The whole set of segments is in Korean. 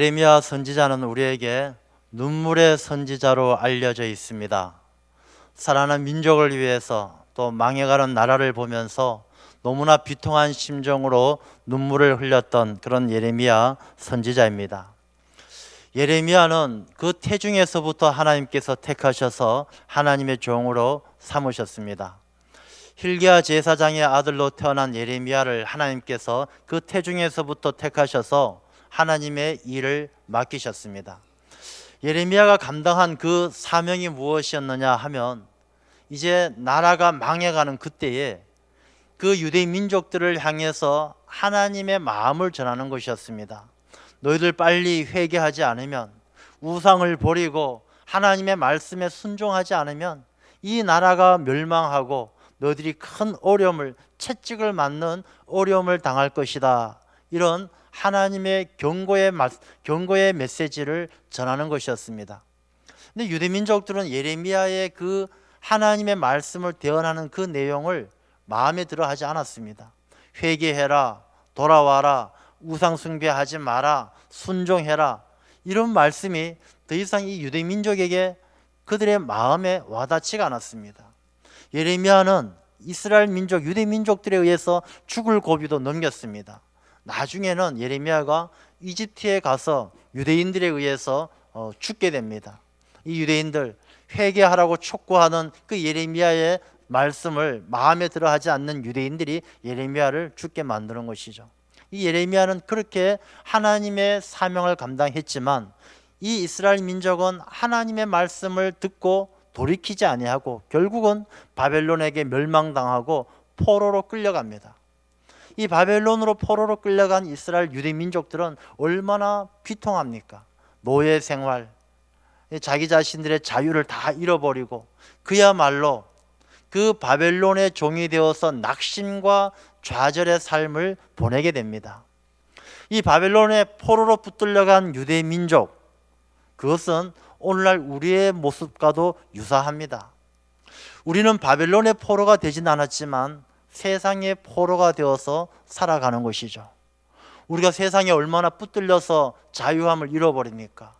예레미야 선지자는 우리에게 눈물의 선지자로 알려져 있습니다. 살아난 민족을 위해서 또 망해가는 나라를 보면서 너무나 비통한 심정으로 눈물을 흘렸던 그런 예레미야 선지자입니다. 예레미야는 그 태중에서부터 하나님께서 택하셔서 하나님의 종으로 삼으셨습니다. hil기야 제사장의 아들로 태어난 예레미야를 하나님께서 그 태중에서부터 택하셔서 하나님의 일을 맡기셨습니다. 예레미야가 감당한 그 사명이 무엇이었느냐 하면, 이제 나라가 망해가는 그때에 그 유대 민족들을 향해서 하나님의 마음을 전하는 것이었습니다. 너희들 빨리 회개하지 않으면, 우상을 버리고 하나님의 말씀에 순종하지 않으면 이 나라가 멸망하고 너희들이 큰 어려움을, 채찍을 맞는 어려움을 당할 것이다. 이런 하나님의 경고의 메시지를 전하는 것이었습니다. 근데 유대 민족들은 예레미야의 그 하나님의 말씀을 대언하는 그 내용을 마음에 들어 하지 않았습니다. 회개해라, 돌아와라, 우상 숭배하지 마라, 순종해라, 이런 말씀이 더 이상 이 유대 민족에게, 그들의 마음에 와닿지가 않았습니다. 예레미야는 이스라엘 민족, 유대 민족들에 의해서 죽을 고비도 넘겼습니다. 나중에는 예레미야가 이집트에 가서 유대인들에 의해서 죽게 됩니다. 이 유대인들, 회개하라고 촉구하는 그 예레미야의 말씀을 마음에 들어 하지 않는 유대인들이 예레미야를 죽게 만드는 것이죠. 이 예레미야는 그렇게 하나님의 사명을 감당했지만, 이 이스라엘 민족은 하나님의 말씀을 듣고 돌이키지 아니하고 결국은 바벨론에게 멸망당하고 포로로 끌려갑니다. 이 바벨론으로 포로로 끌려간 이스라엘 유대 민족들은 얼마나 비통합니까? 노예 생활, 자기 자신들의 자유를 다 잃어버리고 그야말로 그 바벨론의 종이 되어서 낙심과 좌절의 삶을 보내게 됩니다. 이 바벨론의 포로로 붙들려간 유대 민족, 그것은 오늘날 우리의 모습과도 유사합니다. 우리는 바벨론의 포로가 되진 않았지만 세상의 포로가 되어서 살아가는 것이죠. 우리가 세상에 얼마나 붙들려서 자유함을 잃어버립니까?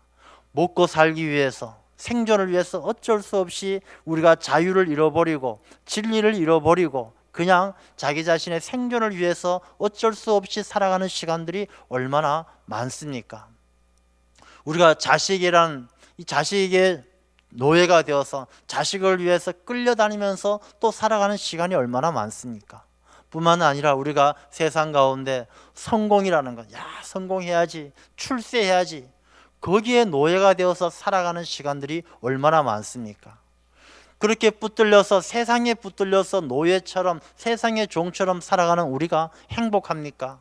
먹고 살기 위해서, 생존을 위해서 어쩔 수 없이 우리가 자유를 잃어버리고 진리를 잃어버리고 그냥 자기 자신의 생존을 위해서 어쩔 수 없이 살아가는 시간들이 얼마나 많습니까? 우리가 이 자식의 노예가 되어서 자식을 위해서 끌려다니면서 또 살아가는 시간이 얼마나 많습니까? 뿐만 아니라 우리가 세상 가운데 성공이라는 것, 성공해야지, 출세해야지, 거기에 노예가 되어서 살아가는 시간들이 얼마나 많습니까? 그렇게 붙들려서, 세상에 붙들려서 노예처럼, 세상의 종처럼 살아가는 우리가 행복합니까?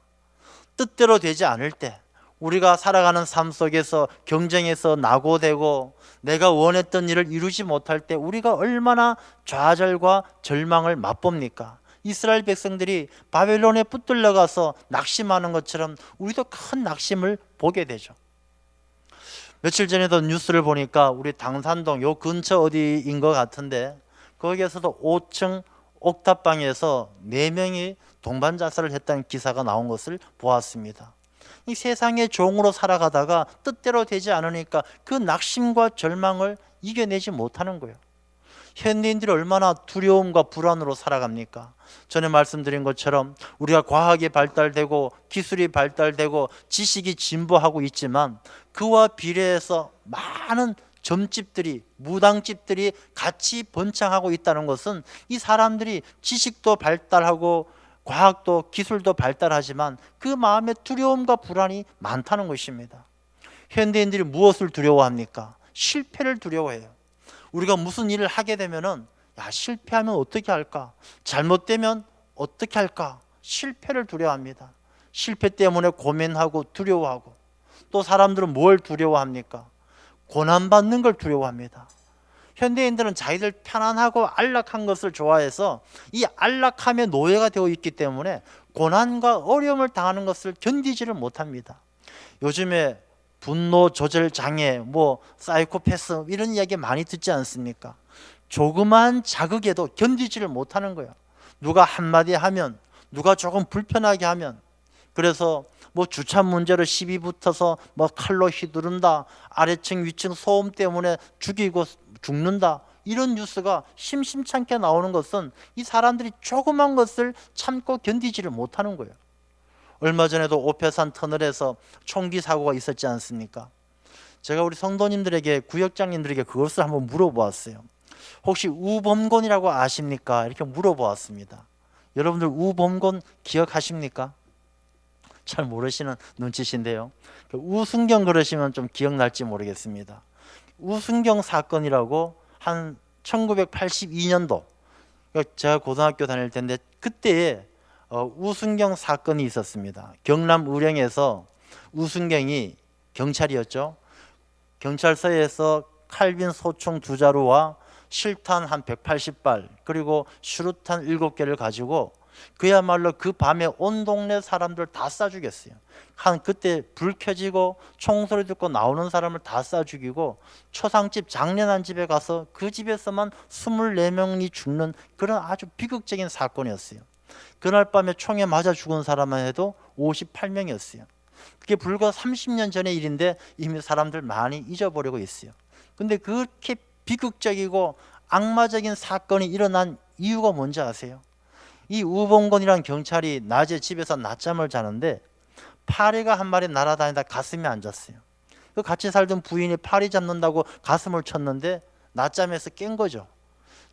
뜻대로 되지 않을 때, 우리가 살아가는 삶 속에서 경쟁에서 낙오되고 내가 원했던 일을 이루지 못할 때 우리가 얼마나 좌절과 절망을 맛봅니까? 이스라엘 백성들이 바벨론에 붙들려가서 낙심하는 것처럼 우리도 큰 낙심을 보게 되죠. 며칠 전에도 뉴스를 보니까 우리 당산동 요 근처 어디인 것 같은데, 거기에서도 5층 옥탑방에서 4명이 동반 자살을 했다는 기사가 나온 것을 보았습니다. 이 세상의 종으로 살아가다가 뜻대로 되지 않으니까 그 낙심과 절망을 이겨내지 못하는 거예요. 현대인들이 얼마나 두려움과 불안으로 살아갑니까? 전에 말씀드린 것처럼 우리가 과학이 발달되고 기술이 발달되고 지식이 진보하고 있지만, 그와 비례해서 많은 점집들이, 무당집들이 같이 번창하고 있다는 것은, 이 사람들이 지식도 발달하고 과학도 기술도 발달하지만 그 마음에 두려움과 불안이 많다는 것입니다. 현대인들이 무엇을 두려워합니까? 실패를 두려워해요. 우리가 무슨 일을 하게 되면은, 실패하면 어떻게 할까? 잘못되면 어떻게 할까? 실패를 두려워합니다. 실패 때문에 고민하고 두려워하고, 또 사람들은 뭘 두려워합니까? 고난받는 걸 두려워합니다. 현대인들은 자기들 편안하고 안락한 것을 좋아해서 이 안락함의 노예가 되어 있기 때문에 고난과 어려움을 당하는 것을 견디지를 못합니다. 요즘에 분노 조절 장애, 사이코패스, 이런 이야기 많이 듣지 않습니까? 조그만 자극에도 견디지를 못하는 거예요. 누가 한마디 하면, 누가 조금 불편하게 하면, 그래서 뭐 주차 문제로 시비 붙어서 뭐 칼로 휘두른다, 아래층 위층 소음 때문에 죽이고 죽는다, 이런 뉴스가 심심찮게 나오는 것은 이 사람들이 조그만 것을 참고 견디지를 못하는 거예요. 얼마 전에도 오페산 터널에서 총기 사고가 있었지 않습니까? 제가 우리 성도님들에게, 구역장님들에게 그것을 한번 물어보았어요. 혹시 우범곤이라고 아십니까? 이렇게 물어보았습니다. 여러분들 우범곤 기억하십니까? 잘 모르시는 눈치신데요. 우순경 그러시면 좀 기억날지 모르겠습니다. 우순경 사건이라고 한 1982년도, 제가 고등학교 다닐 때인데 그때에 우순경 사건이 있었습니다. 경남 의령에서 우순경이 경찰이었죠. 경찰서에서 칼빈 소총 2자루와 실탄 한 180발 그리고 수류탄 7개를 가지고 그야말로 그 밤에 온 동네 사람들 다 쏴 죽였어요. 그때 불 켜지고 총소리 듣고 나오는 사람을 다 쏴 죽이고 초상집 장례난 집에 가서 그 집에서만 24명이 죽는 그런 아주 비극적인 사건이었어요. 그날 밤에 총에 맞아 죽은 사람만 해도 58명이었어요. 그게 불과 30년 전의 일인데 이미 사람들 많이 잊어버리고 있어요. 근데 그렇게 비극적이고 악마적인 사건이 일어난 이유가 뭔지 아세요? 이 우봉건이라는 경찰이 낮에 집에서 낮잠을 자는데 파리가 한 마리 날아다니다 가슴에 앉았어요. 그 같이 살던 부인이 파리 잡는다고 가슴을 쳤는데 낮잠에서 깬 거죠.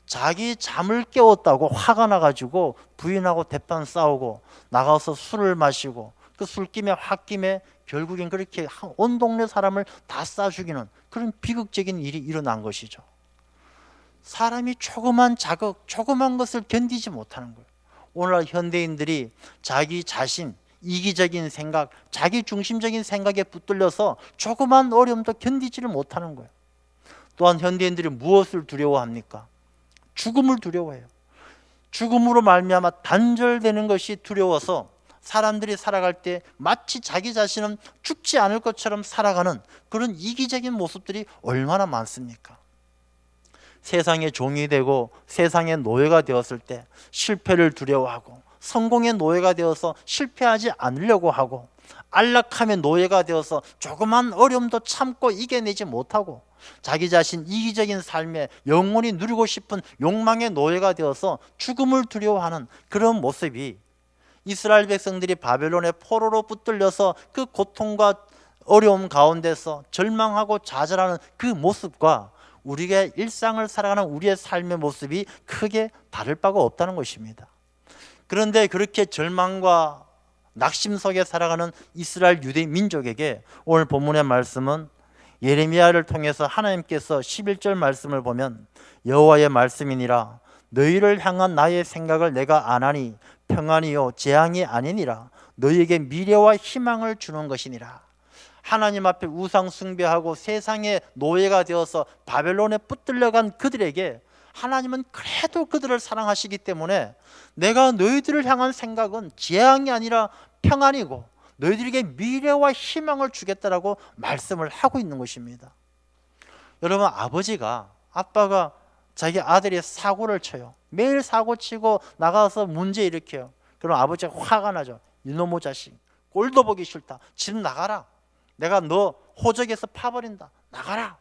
자기 잠을 깨웠다고 화가 나가지고 부인하고 대판 싸우고 나가서 술을 마시고 그 술김에 홧김에 결국엔 그렇게 온 동네 사람을 다 쏴 죽이는 그런 비극적인 일이 일어난 것이죠. 사람이 조그만 자극, 조그만 것을 견디지 못하는 거예요. 오늘날 현대인들이 자기 자신, 이기적인 생각, 자기 중심적인 생각에 붙들려서 조그만 어려움도 견디지를 못하는 거예요. 또한 현대인들이 무엇을 두려워합니까? 죽음을 두려워해요. 죽음으로 말미암아 단절되는 것이 두려워서 사람들이 살아갈 때 마치 자기 자신은 죽지 않을 것처럼 살아가는 그런 이기적인 모습들이 얼마나 많습니까? 세상의 종이 되고 세상의 노예가 되었을 때 실패를 두려워하고 성공의 노예가 되어서 실패하지 않으려고 하고 안락함의 노예가 되어서 조그만 어려움도 참고 이겨내지 못하고 자기 자신 이기적인 삶에 영원히 누리고 싶은 욕망의 노예가 되어서 죽음을 두려워하는 그런 모습이 이스라엘 백성들이 바벨론의 포로로 붙들려서 그 고통과 어려움 가운데서 절망하고 좌절하는 그 모습과 우리가 일상을 살아가는 우리의 삶의 모습이 크게 다를 바가 없다는 것입니다. 그런데 그렇게 절망과 낙심 속에 살아가는 이스라엘 유대 민족에게 오늘 본문의 말씀은 예레미야를 통해서 하나님께서 11절 말씀을 보면 여호와의 말씀이니라 너희를 향한 나의 생각을 내가 아나니 평안이요 재앙이 아니니라 너희에게 미래와 희망을 주는 것이니라. 하나님 앞에 우상 숭배하고 세상의 노예가 되어서 바벨론에 붙들려간 그들에게 하나님은 그래도 그들을 사랑하시기 때문에 내가 너희들을 향한 생각은 재앙이 아니라 평안이고 너희들에게 미래와 희망을 주겠다라고 말씀을 하고 있는 것입니다. 여러분, 아빠가 자기 아들이 사고를 쳐요. 매일 사고 치고 나가서 문제 일으켜요. 그럼 아버지가 화가 나죠. 이놈의 자식, 꼴도 보기 싫다. 집 나가라. 내가 너 호적에서 파버린다. 나가라.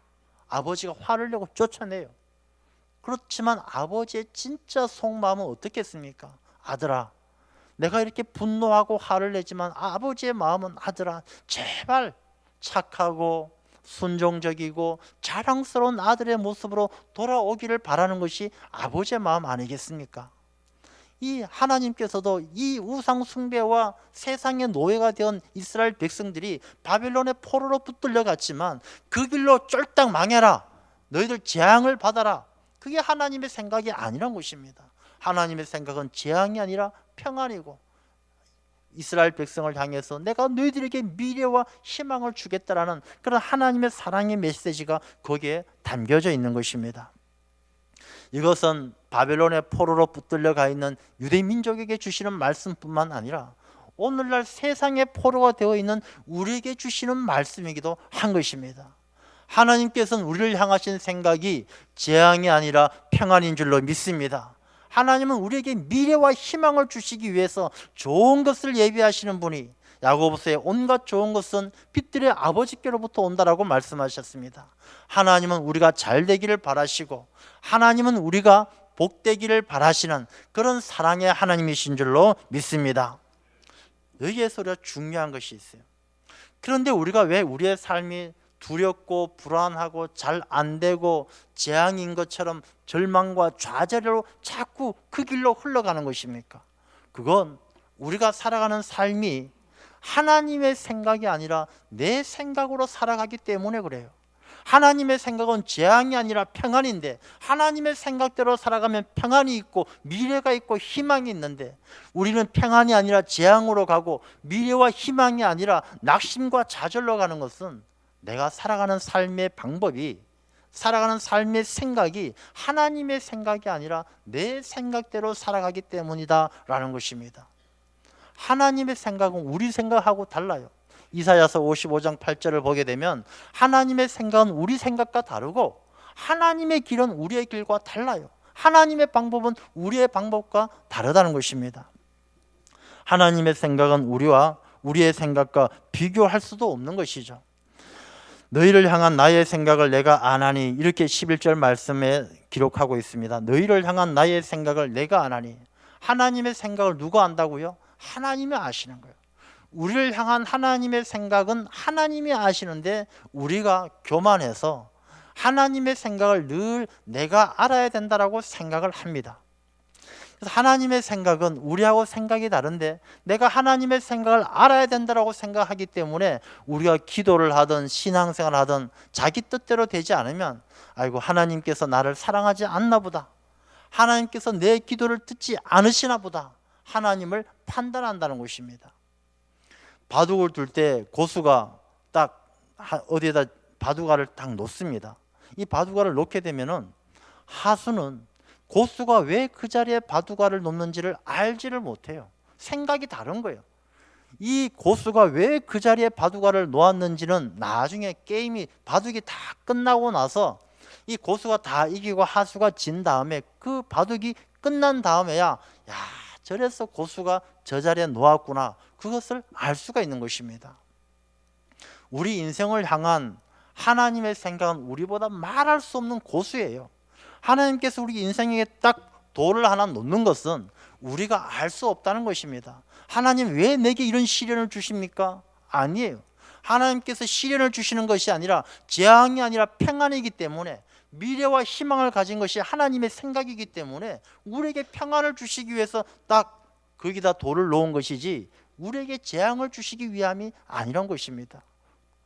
아버지가 화를 내고 쫓아내요. 그렇지만 아버지의 진짜 속마음은 어떻겠습니까? 아들아, 내가 이렇게 분노하고 화를 내지만 아버지의 마음은 아들아, 제발 착하고 순종적이고 자랑스러운 아들의 모습으로 돌아오기를 바라는 것이 아버지의 마음 아니겠습니까? 이 하나님께서도 이 우상 숭배와 세상의 노예가 된 이스라엘 백성들이 바벨론의 포로로 붙들려 갔지만 그 길로 쫄딱 망해라, 너희들 재앙을 받아라, 그게 하나님의 생각이 아니란 것입니다. 하나님의 생각은 재앙이 아니라 평안이고 이스라엘 백성을 향해서 내가 너희들에게 미래와 희망을 주겠다라는 그런 하나님의 사랑의 메시지가 거기에 담겨져 있는 것입니다. 이것은 바벨론의 포로로 붙들려 가 있는 유대 민족에게 주시는 말씀뿐만 아니라 오늘날 세상의 포로가 되어 있는 우리에게 주시는 말씀이기도 한 것입니다. 하나님께서는 우리를 향하신 생각이 재앙이 아니라 평안인 줄로 믿습니다. 하나님은 우리에게 미래와 희망을 주시기 위해서 좋은 것을 예비하시는 분이 야고보서의 온갖 좋은 것은 빛들의 아버지께로부터 온다라고 말씀하셨습니다. 하나님은 우리가 잘 되기를 바라시고 하나님은 우리가 복되기를 바라시는 그런 사랑의 하나님이신 줄로 믿습니다. 여기에서 우리가 중요한 것이 있어요. 그런데 우리가 왜 우리의 삶이 두렵고 불안하고 잘 안 되고 재앙인 것처럼 절망과 좌절로 자꾸 그 길로 흘러가는 것입니까? 그건 우리가 살아가는 삶이 하나님의 생각이 아니라 내 생각으로 살아가기 때문에 그래요. 하나님의 생각은 재앙이 아니라 평안인데 하나님의 생각대로 살아가면 평안이 있고 미래가 있고 희망이 있는데 우리는 평안이 아니라 재앙으로 가고 미래와 희망이 아니라 낙심과 좌절로 가는 것은 내가 살아가는 삶의 방법이 살아가는 삶의 생각이 하나님의 생각이 아니라 내 생각대로 살아가기 때문이다 라는 것입니다. 하나님의 생각은 우리 생각하고 달라요. 이사야서 55장 8절을 보게 되면 하나님의 생각은 우리 생각과 다르고 하나님의 길은 우리의 길과 달라요. 하나님의 방법은 우리의 방법과 다르다는 것입니다. 하나님의 생각은 우리의 생각과 비교할 수도 없는 것이죠. 너희를 향한 나의 생각을 내가 아나니, 이렇게 11절 말씀에 기록하고 있습니다. 너희를 향한 나의 생각을 내가 아나니. 하나님의 생각을 누가 안다고요? 하나님이 아시는 거예요. 우리를 향한 하나님의 생각은 하나님이 아시는데 우리가 교만해서 하나님의 생각을 늘 내가 알아야 된다라고 생각을 합니다. 그래서 하나님의 생각은 우리하고 생각이 다른데 내가 하나님의 생각을 알아야 된다라고 생각하기 때문에 우리가 기도를 하든 신앙생활을 하든 자기 뜻대로 되지 않으면 아이고 하나님께서 나를 사랑하지 않나 보다, 하나님께서 내 기도를 듣지 않으시나 보다, 하나님을 판단한다는 것입니다. 바둑을 둘 때 고수가 딱 어디에다 바둑알을 딱 놓습니다. 이 바둑알을 놓게 되면은 하수는 고수가 왜 그 자리에 바둑알을 놓는지를 알지를 못해요. 생각이 다른 거예요. 이 고수가 왜 그 자리에 바둑알을 놓았는지는 나중에 게임이 바둑이 다 끝나고 나서 이 고수가 다 이기고 하수가 진 다음에 그 바둑이 끝난 다음에야 저래서 고수가 저 자리에 놓았구나, 그것을 알 수가 있는 것입니다. 우리 인생을 향한 하나님의 생각은 우리보다 말할 수 없는 고수예요. 하나님께서 우리 인생에 딱 돌을 하나 놓는 것은 우리가 알 수 없다는 것입니다. 하나님 왜 내게 이런 시련을 주십니까? 아니에요. 하나님께서 시련을 주시는 것이 아니라 재앙이 아니라 평안이기 때문에, 미래와 희망을 가진 것이 하나님의 생각이기 때문에 우리에게 평안을 주시기 위해서 딱 거기다 돌을 놓은 것이지 우리에게 재앙을 주시기 위함이 아니란 것입니다.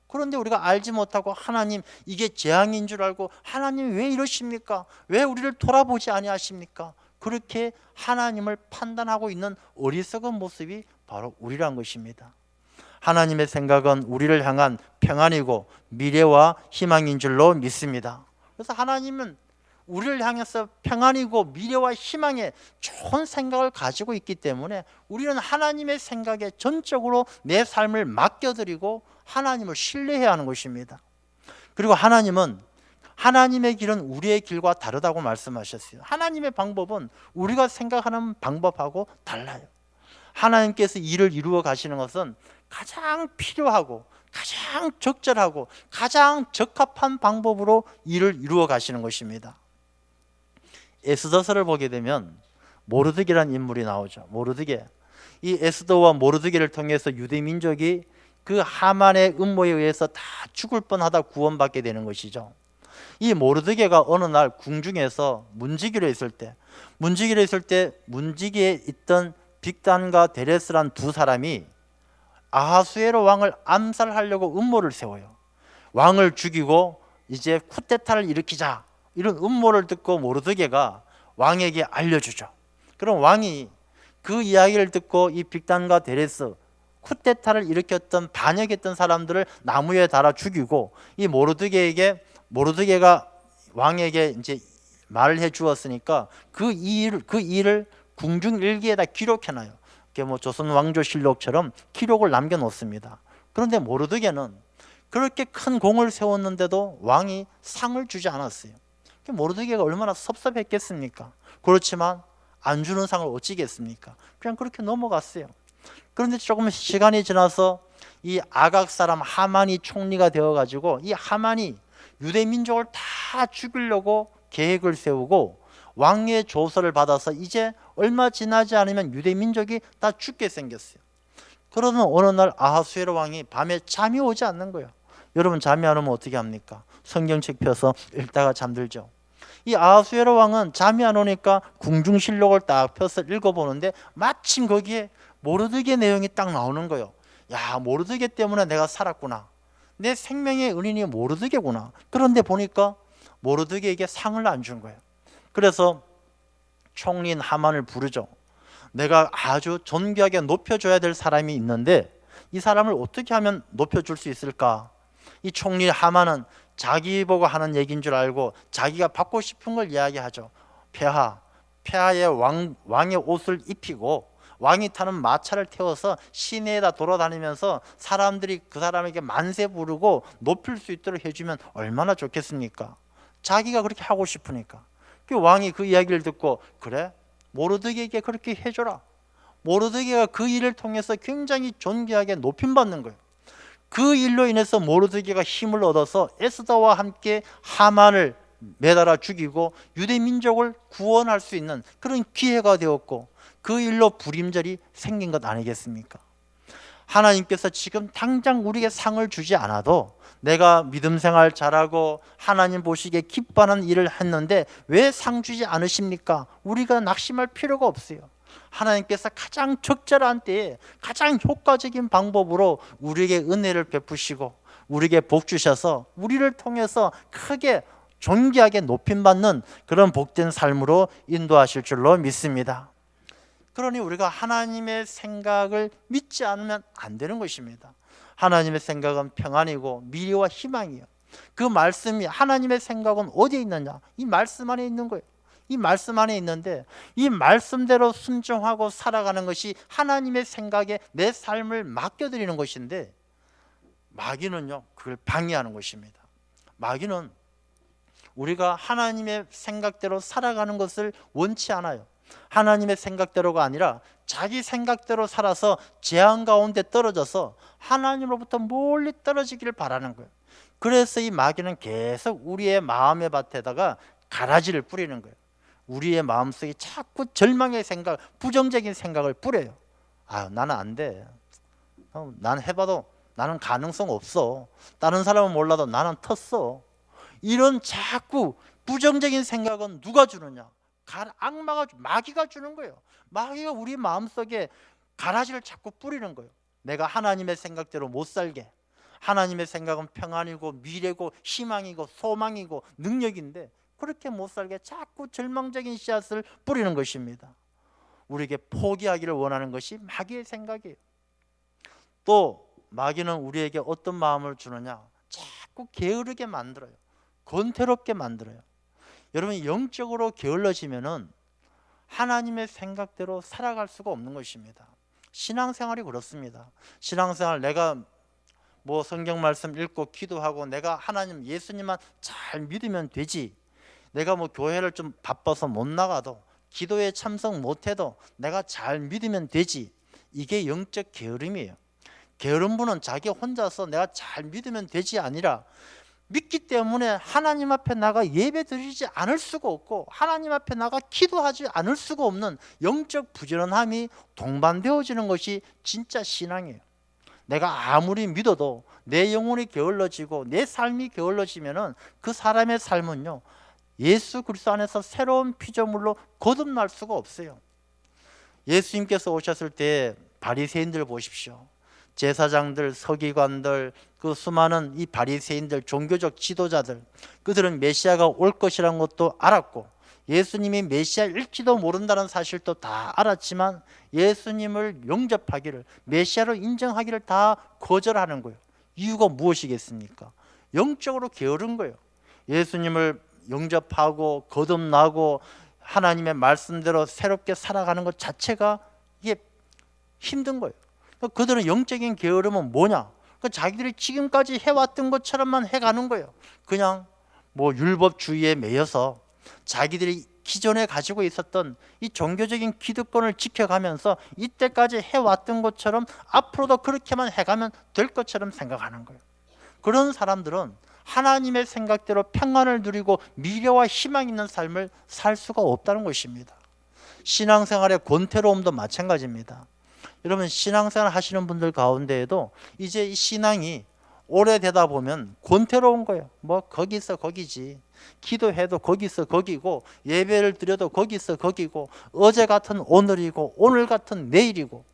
그런데 우리가 알지 못하고 하나님 이게 재앙인 줄 알고 하나님 왜 이러십니까? 왜 우리를 돌아보지 아니하십니까? 그렇게 하나님을 판단하고 있는 어리석은 모습이 바로 우리란 것입니다. 하나님의 생각은 우리를 향한 평안이고 미래와 희망인 줄로 믿습니다. 그래서 하나님은 우리를 향해서 평안이고 미래와 희망의 좋은 생각을 가지고 있기 때문에 우리는 하나님의 생각에 전적으로 내 삶을 맡겨드리고 하나님을 신뢰해야 하는 것입니다. 그리고 하나님은 하나님의 길은 우리의 길과 다르다고 말씀하셨어요. 하나님의 방법은 우리가 생각하는 방법하고 달라요. 하나님께서 일을 이루어 가시는 것은 가장 필요하고 가장 적절하고 가장 적합한 방법으로 일을 이루어 가시는 것입니다. 에스더서를 보게 되면 모르드게라는 인물이 나오죠. 모르드게. 이 에스더와 모르드게를 통해서 유대 민족이 그 하만의 음모에 의해서 다 죽을 뻔하다 구원받게 되는 것이죠. 이 모르드게가 어느 날 궁중에서 문지기로 있을 때 문지기에 있던 빅단과 데레스란 두 사람이 아하수에로 왕을 암살하려고 음모를 세워요. 왕을 죽이고 이제 쿠데타를 일으키자, 이런 음모를 듣고 모르드게가 왕에게 알려주죠. 그럼 왕이 그 이야기를 듣고 이 빅단과 데레스, 쿠데타를 일으켰던 반역했던 사람들을 나무에 달아 죽이고, 이 모르드게가 왕에게 이제 말을 해 주었으니까 그 일을 궁중 일기에다 기록해놔요. 조선 왕조실록처럼 기록을 남겨놓습니다. 그런데 모르드게는 그렇게 큰 공을 세웠는데도 왕이 상을 주지 않았어요. 모르드게가 얼마나 섭섭했겠습니까? 그렇지만 안 주는 상을 어찌겠습니까? 그냥 그렇게 넘어갔어요. 그런데 조금 시간이 지나서 이 아각 사람 하만이 총리가 되어가지고 이 하만이 유대 민족을 다 죽이려고 계획을 세우고 왕의 조서를 받아서 이제 얼마 지나지 않으면 유대 민족이 다 죽게 생겼어요. 그러던 어느 날 아하수에로 왕이 밤에 잠이 오지 않는 거예요. 여러분, 잠이 안 오면 어떻게 합니까? 성경책 펴서 읽다가 잠들죠. 이 아하수에로 왕은 잠이 안 오니까 궁중실록을 딱 펴서 읽어보는데 마침 거기에 모르드게 내용이 딱 나오는 거예요. 야, 모르드게 때문에 내가 살았구나. 내 생명의 은인이 모르드게구나. 그런데 보니까 모르드게에게 상을 안 준 거예요. 그래서 총리인 하만을 부르죠. 내가 아주 존귀하게 높여줘야 될 사람이 있는데 이 사람을 어떻게 하면 높여줄 수 있을까? 이 총리 하만은 자기 보고 하는 얘기인 줄 알고 자기가 받고 싶은 걸 이야기하죠. 폐하의 왕의 옷을 입히고 왕이 타는 마차를 태워서 시내에다 돌아다니면서 사람들이 그 사람에게 만세 부르고 높일 수 있도록 해주면 얼마나 좋겠습니까? 자기가 그렇게 하고 싶으니까. 그 왕이 그 이야기를 듣고, 그래? 모르드게에게 그렇게 해줘라. 모르드게가 그 일을 통해서 굉장히 존귀하게 높임받는 거예요. 그 일로 인해서 모르드게가 힘을 얻어서 에스더와 함께 하만을 매달아 죽이고 유대 민족을 구원할 수 있는 그런 기회가 되었고, 그 일로 불임절이 생긴 것 아니겠습니까? 하나님께서 지금 당장 우리에게 상을 주지 않아도 내가 믿음 생활 잘하고 하나님 보시기에 기뻐하는 일을 했는데 왜 상 주지 않으십니까? 우리가 낙심할 필요가 없어요. 하나님께서 가장 적절한 때에 가장 효과적인 방법으로 우리에게 은혜를 베푸시고 우리에게 복 주셔서 우리를 통해서 크게 존귀하게 높임받는 그런 복된 삶으로 인도하실 줄로 믿습니다. 그러니 우리가 하나님의 생각을 믿지 않으면 안 되는 것입니다. 하나님의 생각은 평안이고 미래와 희망이에요. 그 말씀이, 하나님의 생각은 어디에 있느냐? 이 말씀 안에 있는 거예요. 이 말씀 안에 있는데 이 말씀대로 순종하고 살아가는 것이 하나님의 생각에 내 삶을 맡겨드리는 것인데, 마귀는요 그걸 방해하는 것입니다. 마귀는 우리가 하나님의 생각대로 살아가는 것을 원치 않아요. 하나님의 생각대로가 아니라 자기 생각대로 살아서 재앙 가운데 떨어져서 하나님으로부터 멀리 떨어지기를 바라는 거예요. 그래서 이 마귀는 계속 우리의 마음의 밭에다가 가라지를 뿌리는 거예요. 우리의 마음속에 자꾸 절망의 생각, 부정적인 생각을 뿌려요. 아, 나는 안 돼. 나는 해봐도 나는 가능성 없어. 다른 사람은 몰라도 나는 텄어. 이런 자꾸 부정적인 생각은 누가 주느냐? 악마가, 마귀가 주는 거예요. 마귀가 우리 마음속에 가라지를 자꾸 뿌리는 거예요. 내가 하나님의 생각대로 못 살게. 하나님의 생각은 평안이고 미래고 희망이고 소망이고 능력인데 그렇게 못 살게 자꾸 절망적인 씨앗을 뿌리는 것입니다. 우리에게 포기하기를 원하는 것이 마귀의 생각이에요. 또 마귀는 우리에게 어떤 마음을 주느냐? 자꾸 게으르게 만들어요. 권태롭게 만들어요. 여러분, 영적으로 게을러지면은 하나님의 생각대로 살아갈 수가 없는 것입니다. 신앙생활이 그렇습니다. 신앙생활, 내가 뭐 성경 말씀 읽고 기도하고 내가 하나님, 예수님만 잘 믿으면 되지. 내가 뭐 교회를 좀 바빠서 못 나가도 기도에 참석 못해도 내가 잘 믿으면 되지. 이게 영적 게으름이에요. 게으른 분은 자기 혼자서 내가 잘 믿으면 되지 아니라 믿기 때문에 하나님 앞에 나가 예배 드리지 않을 수가 없고 하나님 앞에 나가 기도하지 않을 수가 없는 영적 부지런함이 동반되어지는 것이 진짜 신앙이에요. 내가 아무리 믿어도 내 영혼이 게을러지고 내 삶이 게을러지면은 그 사람의 삶은요 예수 그리스도 안에서 새로운 피조물로 거듭날 수가 없어요. 예수님께서 오셨을 때 바리새인들 보십시오. 제사장들, 서기관들, 그 수많은 이 바리새인들, 종교적 지도자들, 그들은 메시아가 올 것이라는 것도 알았고 예수님이 메시아일지도 모른다는 사실도 다 알았지만 예수님을 영접하기를, 메시아로 인정하기를 다 거절하는 거예요. 이유가 무엇이겠습니까? 영적으로 게으른 거예요. 예수님을 영접하고 거듭나고 하나님의 말씀대로 새롭게 살아가는 것 자체가 이게 힘든 거예요. 그들은 영적인 게으름은 뭐냐? 자기들이 지금까지 해왔던 것처럼만 해가는 거예요. 그냥 뭐 율법주의에 매여서 자기들이 기존에 가지고 있었던 이 종교적인 기득권을 지켜가면서 이때까지 해왔던 것처럼 앞으로도 그렇게만 해가면 될 것처럼 생각하는 거예요. 그런 사람들은 하나님의 생각대로 평안을 누리고 미래와 희망 있는 삶을 살 수가 없다는 것입니다. 신앙생활의 권태로움도 마찬가지입니다. 여러분, 신앙생활 하시는 분들 가운데에도 이제 이 신앙이 오래되다 보면 권태로운 거예요. 뭐 거기 있어 거기지, 기도해도 거기 있어 거기고, 예배를 드려도 거기 있어 거기고, 어제 같은 오늘이고 오늘 같은 내일이고,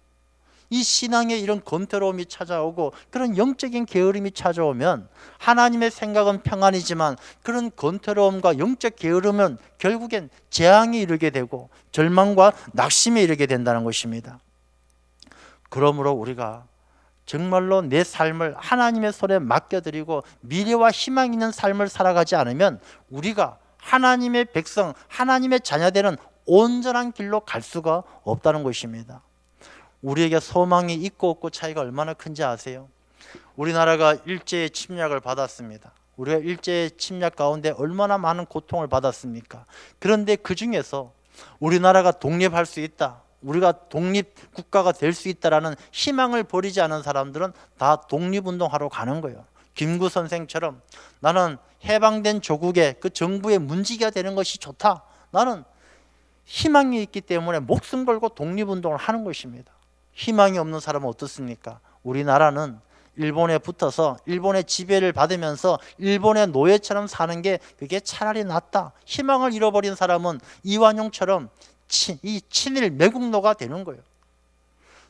이 신앙에 이런 권태로움이 찾아오고 그런 영적인 게으름이 찾아오면 하나님의 생각은 평안이지만 그런 권태로움과 영적 게으름은 결국엔 재앙에 이르게 되고 절망과 낙심에 이르게 된다는 것입니다. 그러므로 우리가 정말로 내 삶을 하나님의 손에 맡겨드리고 미래와 희망 있는 삶을 살아가지 않으면 우리가 하나님의 백성, 하나님의 자녀되는 온전한 길로 갈 수가 없다는 것입니다. 우리에게 소망이 있고 없고 차이가 얼마나 큰지 아세요? 우리나라가 일제의 침략을 받았습니다. 우리가 일제의 침략 가운데 얼마나 많은 고통을 받았습니까? 그런데 그 중에서 우리나라가 독립할 수 있다, 우리가 독립국가가 될 수 있다라는 희망을 버리지 않은 사람들은 다 독립운동하러 가는 거예요. 김구 선생처럼 나는 해방된 조국의 그 정부의 문지기가 되는 것이 좋다, 나는 희망이 있기 때문에 목숨 걸고 독립운동을 하는 것입니다. 희망이 없는 사람은 어떻습니까? 우리나라는 일본에 붙어서 일본의 지배를 받으면서 일본의 노예처럼 사는 게 그게 차라리 낫다. 희망을 잃어버린 사람은 이완용처럼 이 친일 매국노가 되는 거예요.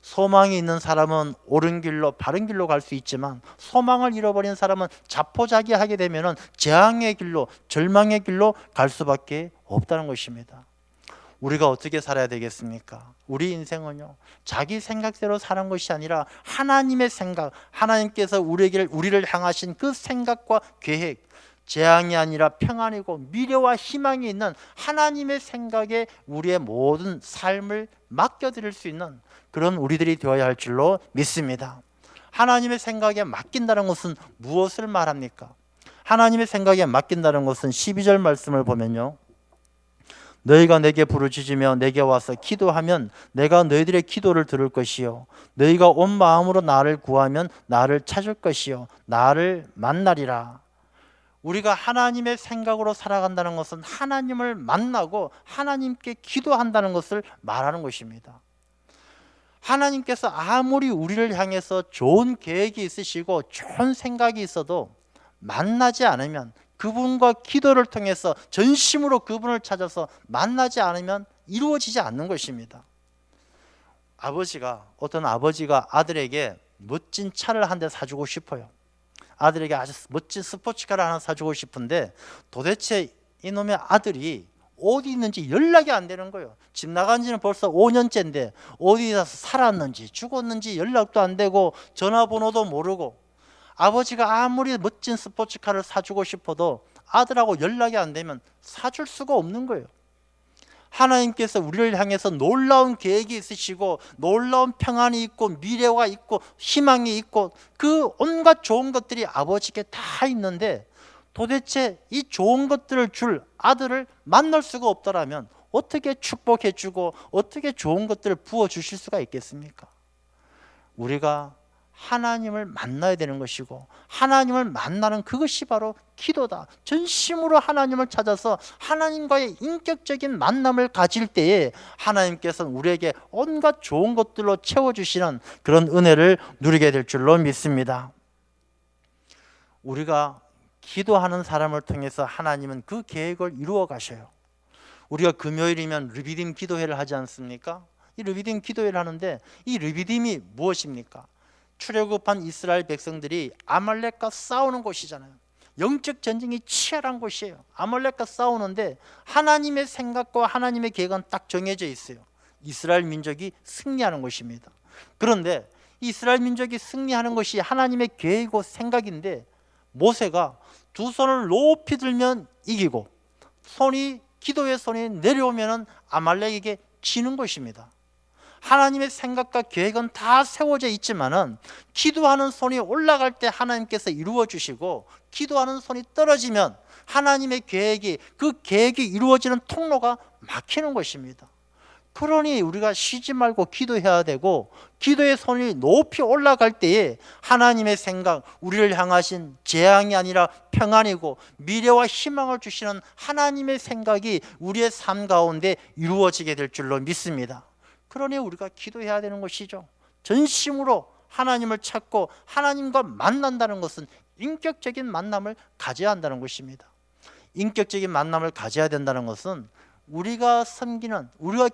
소망이 있는 사람은 옳은 길로 바른 길로 갈 수 있지만 소망을 잃어버린 사람은 자포자기하게 되면 재앙의 길로 절망의 길로 갈 수밖에 없다는 것입니다. 우리가 어떻게 살아야 되겠습니까? 우리 인생은요, 자기 생각대로 사는 것이 아니라 하나님의 생각, 하나님께서 우리를 향하신 그 생각과 계획, 재앙이 아니라 평안이고 미래와 희망이 있는 하나님의 생각에 우리의 모든 삶을 맡겨드릴 수 있는 그런 우리들이 되어야 할 줄로 믿습니다. 하나님의 생각에 맡긴다는 것은 무엇을 말합니까? 하나님의 생각에 맡긴다는 것은 12절 말씀을 보면요, 너희가 내게 부르짖으며 내게 와서 기도하면 내가 너희들의 기도를 들을 것이요, 너희가 온 마음으로 나를 구하면 나를 찾을 것이요, 나를 만나리라. 우리가 하나님의 생각으로 살아간다는 것은 하나님을 만나고 하나님께 기도한다는 것을 말하는 것입니다. 하나님께서 아무리 우리를 향해서 좋은 계획이 있으시고 좋은 생각이 있어도 만나지 않으면, 그분과 기도를 통해서 전심으로 그분을 찾아서 만나지 않으면 이루어지지 않는 것입니다. 어떤 아버지가 아들에게 멋진 차를 한 대 사주고 싶어요. 아들에게 아주 멋진 스포츠카를 하나 사주고 싶은데 도대체 이놈의 아들이 어디 있는지 연락이 안 되는 거예요. 집 나간 지는 벌써 5년째인데 어디서 살았는지 죽었는지 연락도 안 되고 전화번호도 모르고, 아버지가 아무리 멋진 스포츠카를 사주고 싶어도 아들하고 연락이 안 되면 사줄 수가 없는 거예요. 하나님께서 우리를 향해서 놀라운 계획이 있으시고 놀라운 평안이 있고 미래가 있고 희망이 있고 그 온갖 좋은 것들이 아버지께 다 있는데 도대체 이 좋은 것들을 줄 아들을 만날 수가 없더라면 어떻게 축복해 주고 어떻게 좋은 것들을 부어 주실 수가 있겠습니까? 우리가 하나님을 만나야 되는 것이고 하나님을 만나는 그것이 바로 기도다. 전심으로 하나님을 찾아서 하나님과의 인격적인 만남을 가질 때에 하나님께서는 우리에게 온갖 좋은 것들로 채워주시는 그런 은혜를 누리게 될 줄로 믿습니다. 우리가 기도하는 사람을 통해서 하나님은 그 계획을 이루어 가셔요. 우리가 금요일이면 르비딤 기도회를 하지 않습니까? 이 르비딤 기도회를 하는데 이 르비딤이 무엇입니까? 출애굽한 이스라엘 백성들이 아말렉과 싸우는 곳이잖아요. 영적 전쟁이 치열한 곳이에요. 아말렉과 싸우는데 하나님의 생각과 하나님의 계획은 딱 정해져 있어요. 이스라엘 민족이 승리하는 것입니다. 그런데 이스라엘 민족이 승리하는 것이 하나님의 계획이고 생각인데 모세가 두 손을 높이 들면 이기고 기도의 손이 내려오면 아말렉에게 지는 것입니다. 하나님의 생각과 계획은 다 세워져 있지만은 기도하는 손이 올라갈 때 하나님께서 이루어 주시고, 기도하는 손이 떨어지면 하나님의 계획이, 그 계획이 이루어지는 통로가 막히는 것입니다. 그러니 우리가 쉬지 말고 기도해야 되고, 기도의 손이 높이 올라갈 때에 하나님의 생각, 우리를 향하신 재앙이 아니라 평안이고 미래와 희망을 주시는 하나님의 생각이 우리의 삶 가운데 이루어지게 될 줄로 믿습니다. 그러니 우리가 기도해야 되는 것이죠. 전심으로 하나님을 찾고 하나님과 만난다는 것은 인격적인 만남을 가져야 한다는 것입니다. 인격적인 만남을 가져야 된다는 것은 우리가 섬기는, 우리가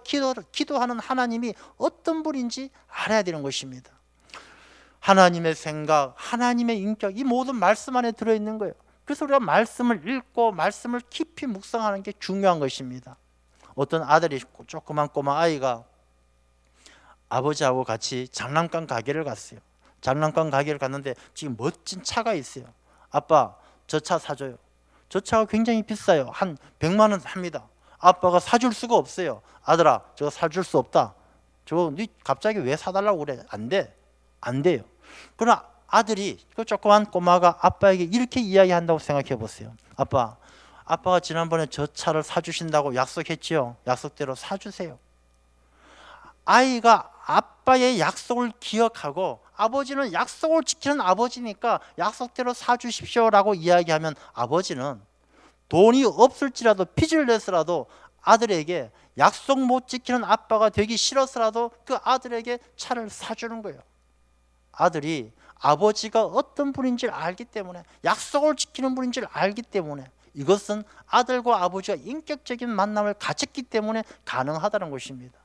기도하는 하나님이 어떤 분인지 알아야 되는 것입니다. 하나님의 생각, 하나님의 인격, 이 모든 말씀 안에 들어있는 거예요. 그래서 우리가 말씀을 읽고 말씀을 깊이 묵상하는 게 중요한 것입니다. 어떤 아들이, 조그만 꼬마 아이가 아버지하고 같이 장난감 가게를 갔어요. 장난감 가게를 갔는데 지금 멋진 차가 있어요. 아빠, 저 차 사줘요. 저 차가 굉장히 비싸요. 한 100만 원 합니다. 아빠가 사줄 수가 없어요. 아들아, 저거 사줄 수 없다. 저거 네 갑자기 왜 사달라고 그래? 안 돼. 안 돼요. 그러나 아들이, 그 조그만 꼬마가 아빠에게 이렇게 이야기한다고 생각해 보세요. 아빠, 아빠가 지난번에 저 차를 사주신다고 약속했지요. 약속대로 사주세요. 아이가 아빠의 약속을 기억하고, 아버지는 약속을 지키는 아버지니까 약속대로 사주십시오라고 이야기하면, 아버지는 돈이 없을지라도 빚을 내서라도 아들에게, 약속 못 지키는 아빠가 되기 싫어서라도 그 아들에게 차를 사주는 거예요. 아들이 아버지가 어떤 분인지를 알기 때문에, 약속을 지키는 분인지를 알기 때문에, 이것은 아들과 아버지가 인격적인 만남을 가졌기 때문에 가능하다는 것입니다.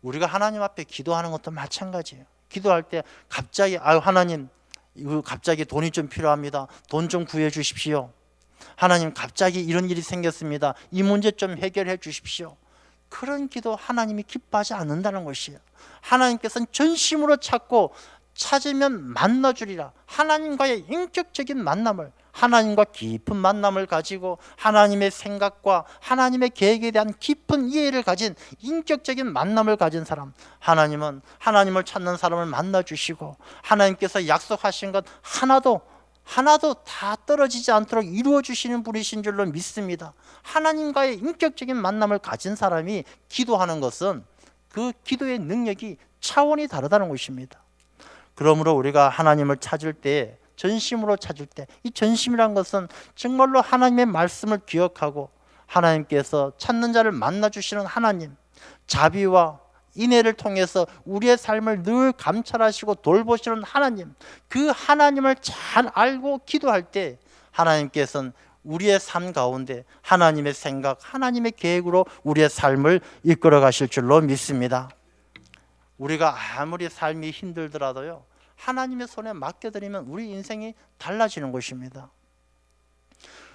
우리가 하나님 앞에 기도하는 것도 마찬가지예요. 기도할 때 갑자기, 하나님, 이거 갑자기 돈이 좀 필요합니다. 돈 좀 구해 주십시오. 하나님, 갑자기 이런 일이 생겼습니다. 이 문제 좀 해결해 주십시오. 그런 기도 하나님이 기뻐하지 않는다는 것이에요. 하나님께서는 전심으로 찾고 찾으면 만나주리라. 하나님과의 인격적인 만남을, 하나님과 깊은 만남을 가지고 하나님의 생각과 하나님의 계획에 대한 깊은 이해를 가진 인격적인 만남을 가진 사람, 하나님은 하나님을 찾는 사람을 만나주시고, 하나님께서 약속하신 것 하나도 다 떨어지지 않도록 이루어 주시는 분이신 줄로 믿습니다. 하나님과의 인격적인 만남을 가진 사람이 기도하는 것은 그 기도의 능력이 차원이 다르다는 것입니다. 그러므로 우리가 하나님을 찾을 때, 전심으로 찾을 때, 이 전심이란 것은 정말로 하나님의 말씀을 기억하고 하나님께서 찾는 자를 만나주시는 하나님, 자비와 인애를 통해서 우리의 삶을 늘 감찰하시고 돌보시는 하나님, 그 하나님을 잘 알고 기도할 때 하나님께서는 우리의 삶 가운데 하나님의 생각, 하나님의 계획으로 우리의 삶을 이끌어 가실 줄로 믿습니다. 우리가 아무리 삶이 힘들더라도요, 하나님의 손에 맡겨드리면 우리 인생이 달라지는 것입니다.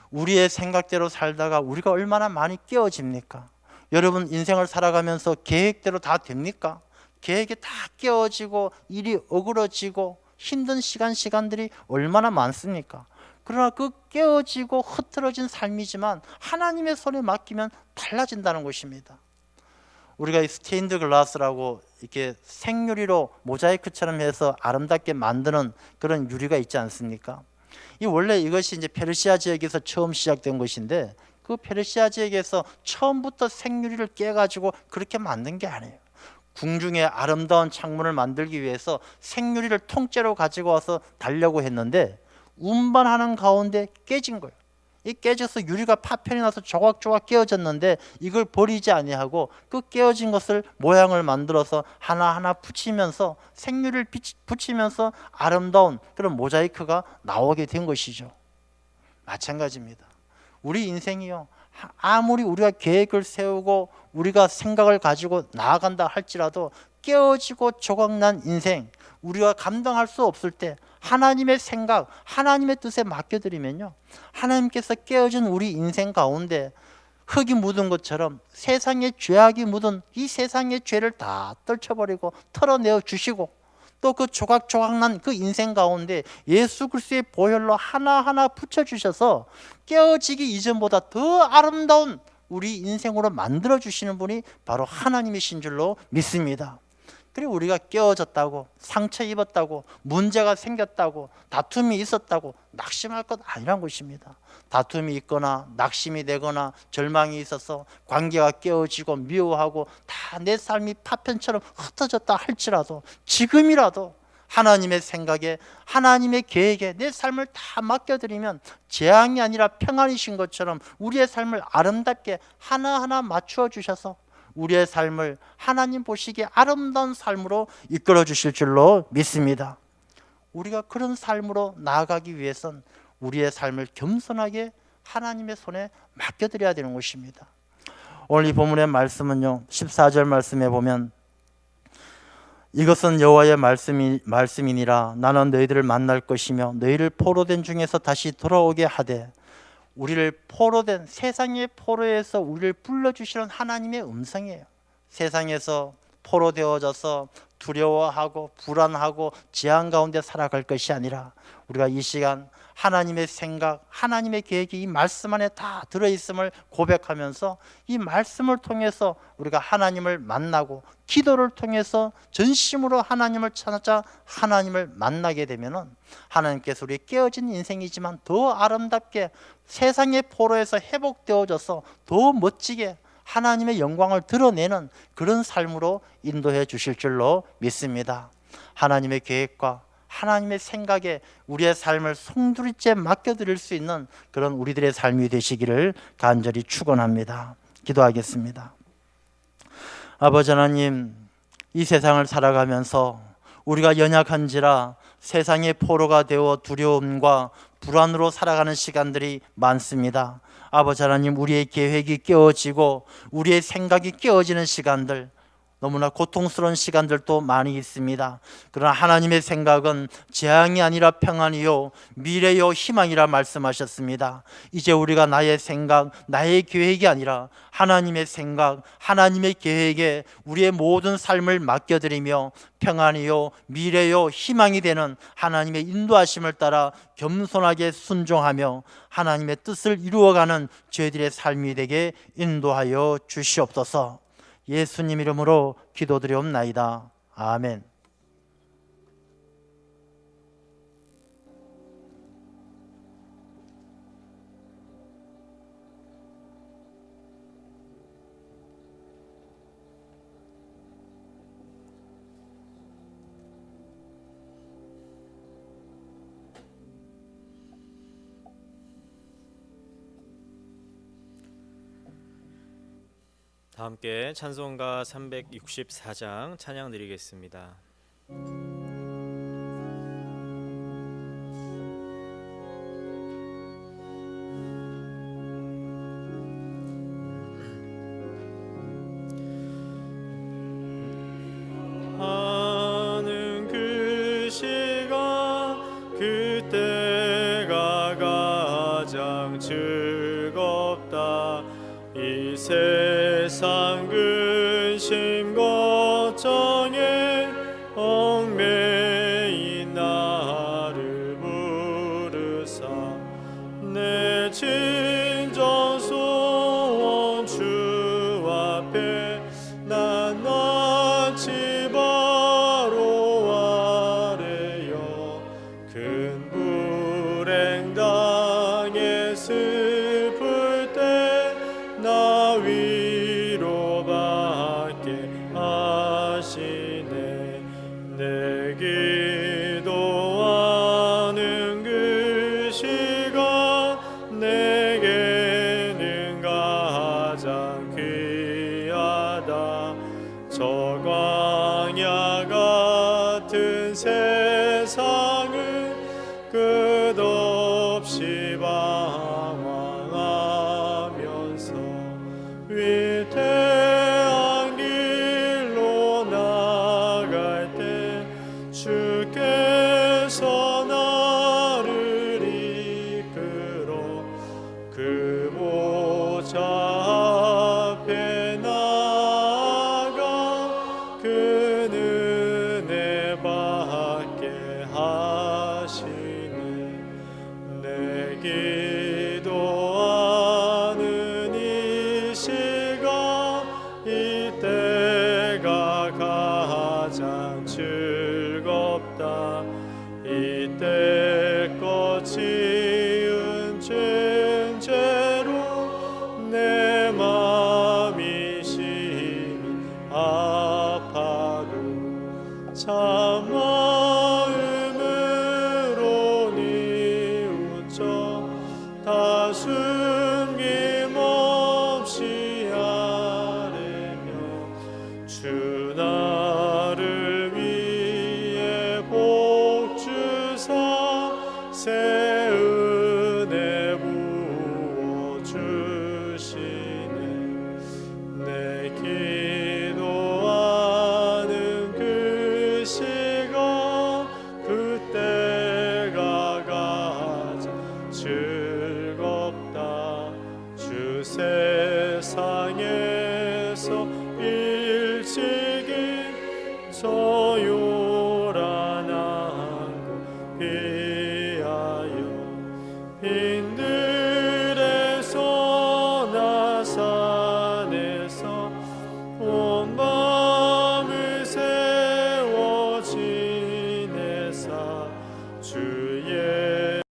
우리의 생각대로 살다가 우리가 얼마나 많이 깨어집니까? 여러분, 인생을 살아가면서 계획대로 다 됩니까? 계획이 다 깨어지고 일이 어그러지고 힘든 시간들이 얼마나 많습니까? 그러나 그 깨어지고 흐트러진 삶이지만 하나님의 손에 맡기면 달라진다는 것입니다. 우리가 이 스테인드 글라스라고 이렇게 생유리로 모자이크처럼 해서 아름답게 만드는 그런 유리가 있지 않습니까? 원래 이것이 이제 페르시아 지역에서 처음 시작된 것인데, 그 페르시아 지역에서 처음부터 생유리를 깨가지고 그렇게 만든 게 아니에요. 궁중에 아름다운 창문을 만들기 위해서 생유리를 통째로 가지고 와서 달려고 했는데 운반하는 가운데 깨진 거예요. 이 깨져서 유리가 파편이 나서 조각조각 깨어졌는데, 이걸 버리지 아니하고 그 깨어진 것을 모양을 만들어서 하나하나 붙이면서, 생유리를 붙이면서 아름다운 그런 모자이크가 나오게 된 것이죠. 마찬가지입니다. 우리 인생이요, 아무리 우리가 계획을 세우고 우리가 생각을 가지고 나아간다 할지라도 깨어지고 조각난 인생, 우리가 감당할 수 없을 때 하나님의 생각, 하나님의 뜻에 맡겨드리면요, 하나님께서 깨어진 우리 인생 가운데 흙이 묻은 것처럼 세상의 죄악이 묻은 이 세상의 죄를 다 떨쳐버리고 털어내어 주시고, 또 그 조각조각난 그 인생 가운데 예수 그리스도의 보혈로 하나하나 붙여주셔서 깨어지기 이전보다 더 아름다운 우리 인생으로 만들어주시는 분이 바로 하나님이신 줄로 믿습니다. 그리고 우리가 깨어졌다고, 상처 입었다고, 문제가 생겼다고, 다툼이 있었다고 낙심할 것 아니란 것입니다. 다툼이 있거나 낙심이 되거나 절망이 있어서 관계가 깨어지고 미워하고 다 내 삶이 파편처럼 흩어졌다 할지라도 지금이라도 하나님의 생각에, 하나님의 계획에 내 삶을 다 맡겨드리면 재앙이 아니라 평안이신 것처럼 우리의 삶을 아름답게 하나하나 맞추어 주셔서 우리의 삶을 하나님 보시기에 아름다운 삶으로 이끌어 주실 줄로 믿습니다. 우리가 그런 삶으로 나아가기 위해선 우리의 삶을 겸손하게 하나님의 손에 맡겨드려야 되는 것입니다. 오늘 이 본문의 말씀은요, 14절 말씀에 보면 이것은 여호와의 말씀이니라. 나는 너희들을 만날 것이며 너희를 포로된 중에서 다시 돌아오게 하되, 우리를 포로된, 세상의 포로에서 우리를 불러주시는 하나님의 음성이에요. 세상에서 포로되어져서 두려워하고 불안하고 재앙 가운데 살아갈 것이 아니라 우리가 이 시간 하나님의 생각, 하나님의 계획이 이 말씀 안에 다 들어있음을 고백하면서 이 말씀을 통해서 우리가 하나님을 만나고 기도를 통해서 전심으로 하나님을 찾아 하나님을 만나게 되면은 하나님께서 우리 깨어진 인생이지만 더 아름답게 세상의 포로에서 회복되어져서 더 멋지게 하나님의 영광을 드러내는 그런 삶으로 인도해 주실 줄로 믿습니다. 하나님의 계획과 하나님의 생각에 우리의 삶을 송두리째 맡겨드릴 수 있는 그런 우리들의 삶이 되시기를 간절히 축원합니다. 기도하겠습니다. 아버지 하나님, 이 세상을 살아가면서 우리가 연약한지라 세상의 포로가 되어 두려움과 불안으로 살아가는 시간들이 많습니다. 아버지 하나님, 우리의 계획이 깨어지고 우리의 생각이 깨어지는 시간들, 너무나 고통스러운 시간들도 많이 있습니다. 그러나 하나님의 생각은 재앙이 아니라 평안이요 미래요 희망이라 말씀하셨습니다. 이제 우리가 나의 생각, 나의 계획이 아니라 하나님의 생각, 하나님의 계획에 우리의 모든 삶을 맡겨드리며 평안이요 미래요 희망이 되는 하나님의 인도하심을 따라 겸손하게 순종하며 하나님의 뜻을 이루어가는 저희들의 삶이 되게 인도하여 주시옵소서. 예수님 이름으로 기도드리옵나이다. 아멘. 다 함께 찬송가 364장 찬양 드리겠습니다. 하는 그 시간 그때가 가장 즐겁다. 이 세상 근심 걱정에 얽매인 나를 부르사 내 진정 소원 주 앞에 난 낯이 바로 아래요. 큰 불행 당해 슬플 때 나 위로받게 하시네. 내 기도하는 그 시간 내게는 가장 귀하다. 저 광야 같은 세상을 끝없이 방황하면서 위태한 길로 나갈 때 주께서 나를 이끌어 그 보좌 앞에 나아가 그 은혜 받게 하시네. 내 기도하는 이 시간 이때가 가장 숨김없이 아뢰며 주 나를 위해 복 주사 새 은혜 부어 주시네 내 기도하는 그 시간 그때가 가장